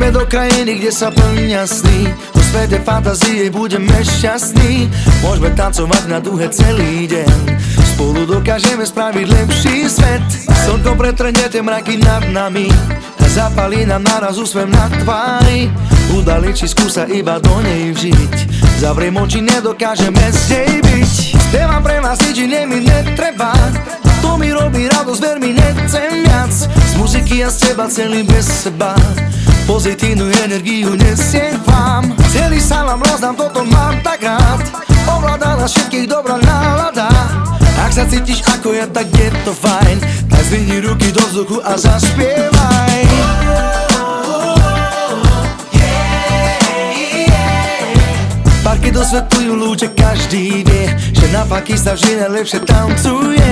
Poďme do krajiny, kde sa plnia sny, vo svete fantázie budeme šťastní. Môžeme tancovať na duhe celý deň, spolu dokážeme spraviť lepší svet. Slnko pretrhne tie mraky nad nami a zapalí nám naraz úsmev na tvári. Udali či skúsa iba do nej vžiť, zavriem oči, nedokážeme z nej byť. Spievam pre vás, nič iné mi netreba, to mi robí radosť, ver mi, nechcem viac. Z muziky a z teba celý bez seba, pozitívnu energiu nesiem k vám. Celý sa vám rozdám, toto mám tak rád, ovláda nás všetkých dobrá nálada. Ak sa cítiš ako ja, tak je to fajn, tak zdvihni ruky do vzduchu a zaspievaj. Parky dosvetľujú lúče, každý vie, že na paky sa vždy najlepšie tancuje.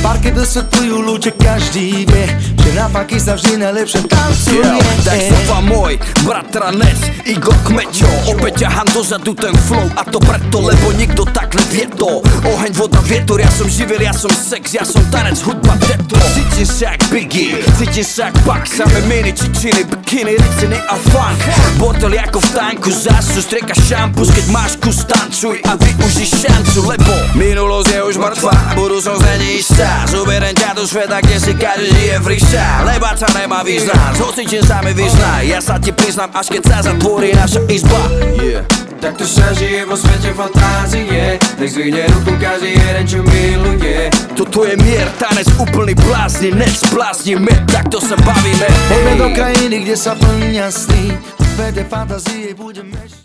Parky dosvetľujú lúče, každý vie, že na paky sa vždy najlepšie tancuje. Tak slova môj, bratranec Igor Kmeťo, opäť ťahám dozadu ten flow, a to preto, lebo nikto tak nevie to. Oheň, voda, vietor, ja som živel, ja som sex, ja som tanec, hudba, detto. Cítim sa jak Biggie, cítim sa jak Buck, samé mini, čičiny, bikiny, riciny a funk. Bordel ako v tanku, zásu, strieka šampus, keď máš kus, tancuj a využij šancu, lebo minulosť je už mŕtva, budúcnosť není istá. Zoberiem ťa do sveta, kde si každý žije freestyle, lebáca nemá význam, zhocítim sa mi vyznaj, ja sa ti priznám, až keď sa zatvorí naša izba. Takto sa žije vo svete fantázie, nech zvihne ruku každý jeden, čo miluje. Toto je mier, tanec úplný blázni, nezbláznime, takto sa bavíme. Poďme do krajiny, kde sa plnia sny, v svete fantázie budeme